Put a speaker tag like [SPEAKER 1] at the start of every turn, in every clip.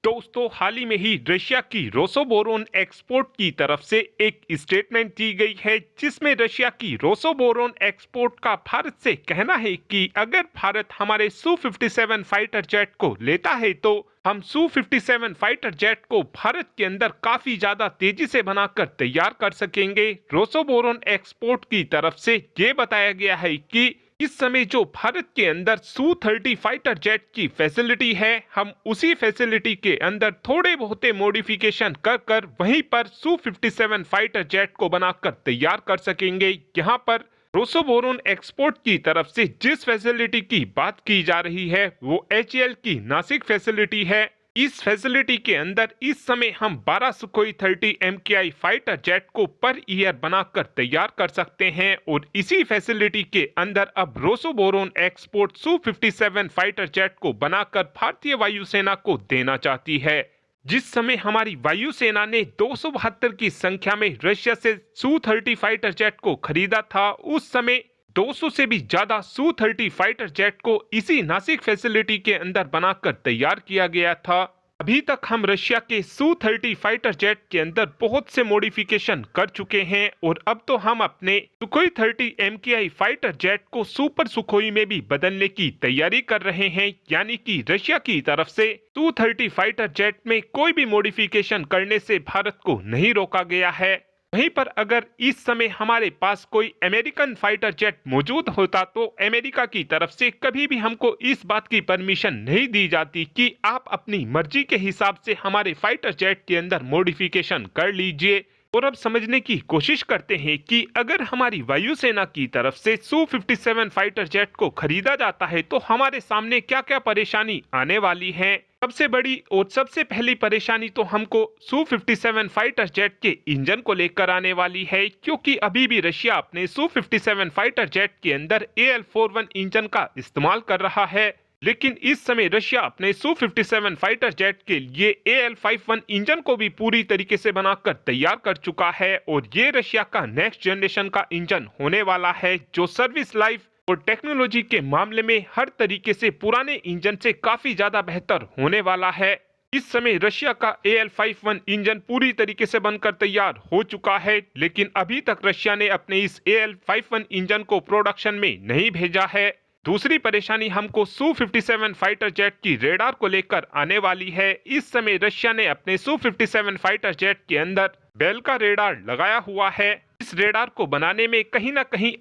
[SPEAKER 1] दोस्तों हाल ही में ही रशिया की रोसोबोरोन एक्सपोर्ट की तरफ से एक स्टेटमेंट दी गई है जिसमें रशिया की रोसोबोरोन एक्सपोर्ट का भारत से कहना है कि अगर भारत हमारे Su-57 फाइटर जेट को लेता है तो हम Su-57 फाइटर जेट को भारत के अंदर काफी ज्यादा तेजी से बनाकर तैयार कर सकेंगे। रोसोबोरोन एक्सपोर्ट की तरफ से ये बताया गया है कि इस समय जो भारत के अंदर Su-30 फाइटर जेट की फैसिलिटी है, हम उसी फैसिलिटी के अंदर थोड़े बहुत मॉडिफिकेशन कर कर वहीं पर Su-57 फाइटर जेट को बनाकर तैयार कर सकेंगे। यहाँ पर रोसोबोरोन एक्सपोर्ट की तरफ से जिस फैसिलिटी की बात की जा रही है वो HAL की नासिक फैसिलिटी है। इस फैसिलिटी के अंदर इस समय हम 12 सुखोई 30 MKI फाइटर जेट को पर ईयर बनाकर तैयार कर सकते हैं और इसी फैसिलिटी के अंदर अब Rosoboron export Su-57 fighter jet को बनाकर भारतीय वायुसेना को देना चाहती है। जिस समय हमारी वायुसेना ने 272 की संख्या में रशिया से Su-30 फाइटर जेट को खरीदा था, उस समय 200 से भी ज्यादा Su-30 फाइटर जेट को इसी नासिक फैसिलिटी के अंदर बनाकर तैयार किया गया था। अभी तक हम रशिया के Su-30 फाइटर जेट के अंदर बहुत से मॉडिफिकेशन कर चुके हैं और अब तो हम अपने सुखोई 30 MKI फाइटर जेट को सुपर सुखोई में भी बदलने की तैयारी कर रहे हैं, यानी कि रशिया की तरफ से Su-30 फाइटर जेट में कोई भी मॉडिफिकेशन करने से भारत को नहीं रोका गया है। वहीं पर अगर इस समय हमारे पास कोई अमेरिकन फाइटर जेट मौजूद होता तो अमेरिका की तरफ से कभी भी हमको इस बात की परमिशन नहीं दी जाती कि आप अपनी मर्जी के हिसाब से हमारे फाइटर जेट के अंदर मॉडिफिकेशन कर लीजिए। और अब समझने की कोशिश करते हैं कि अगर हमारी वायुसेना की तरफ से Su-57 फाइटर जेट को खरीदा जाता है तो हमारे सामने क्या क्या परेशानी आने वाली है। सबसे बड़ी और सबसे पहली परेशानी तो हमको Su-57 फाइटर जेट के इंजन को लेकर आने वाली है, क्योंकि अभी भी रशिया अपने Su-57 फाइटर जेट के अंदर AL-41 इंजन का इस्तेमाल कर रहा है। लेकिन इस समय रशिया अपने Su-57 फाइटर जेट के लिए AL-51 इंजन को भी पूरी तरीके से बनाकर तैयार कर चुका है और ये रशिया का नेक्स्ट जनरेशन का इंजन होने वाला है जो सर्विस लाइफ और टेक्नोलॉजी के मामले में हर तरीके से पुराने इंजन से काफी ज्यादा बेहतर होने वाला है। इस समय रशिया का AL-51 इंजन पूरी तरीके से बनकर तैयार हो चुका है, लेकिन अभी तक रशिया ने अपने इस AL-51 इंजन को प्रोडक्शन में नहीं भेजा है। दूसरी परेशानी हमको Su-57 फाइटर जेट की रेडार को लेकर आने वाली है। इस समय रशिया ने अपने Su-57 फाइटर जेट के अंदर बेल का रेडार लगाया हुआ है। इस रेडार को बनाने में कहीं ना कहीं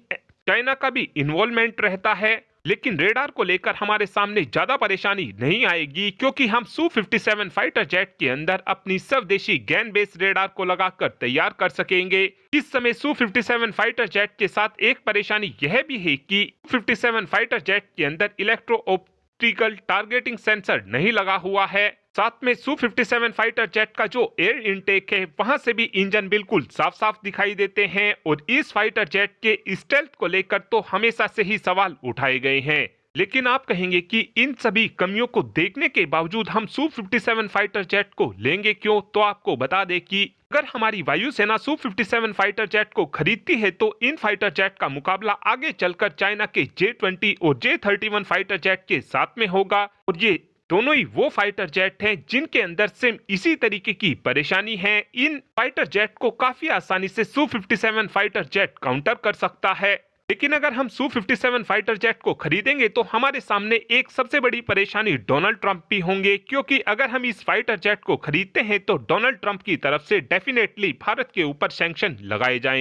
[SPEAKER 1] चाइना का भी इन्वॉल्वमेंट रहता है, लेकिन रेडार को लेकर हमारे सामने ज्यादा परेशानी नहीं आएगी क्योंकि हम Su-57 फाइटर जेट के अंदर अपनी स्वदेशी गैन बेस रेडार को लगाकर तैयार कर सकेंगे। इस समय Su-57 फाइटर जेट के साथ एक परेशानी यह भी है कि Su-57 फाइटर जेट के अंदर इलेक्ट्रो ऑप्टिकल टारगेटिंग सेंसर नहीं लगा हुआ है। साथ में Su-57 फाइटर जेट का जो एयर इनटेक है वहां से भी इंजन बिल्कुल साफ साफ दिखाई देते हैं और इस फाइटर जेट के स्टेल्थ को लेकर तो हमेशा से ही सवाल उठाए गए हैं। लेकिन आप कहेंगे कि इन सभी कमियों को देखने के बावजूद हम Su-57 फाइटर जेट को लेंगे क्यों, तो आपको बता दें कि अगर हमारी वायुसेना Su-57 फाइटर जेट को खरीदती है तो इन फाइटर जेट का मुकाबला आगे चलकर चाइना के J-20 और J-31 फाइटर जेट के साथ में होगा और ये दोनों ही वो फाइटर जेट हैं जिनके अंदर सेम इसी तरीके की परेशानी है। इन फाइटर जेट को काफी आसानी से Su-57 फाइटर जेट काउंटर कर सकता है। लेकिन अगर हम Su-57 फाइटर जेट को खरीदेंगे तो हमारे सामने एक सबसे बड़ी परेशानी डोनाल्ड ट्रंप भी होंगे, क्योंकि अगर हम इस फाइटर जेट को खरीदते हैं तो डोनाल्ड ट्रंप की तरफ से डेफिनेटली भारत के ऊपर सैंक्शन लगाए जाएंगे।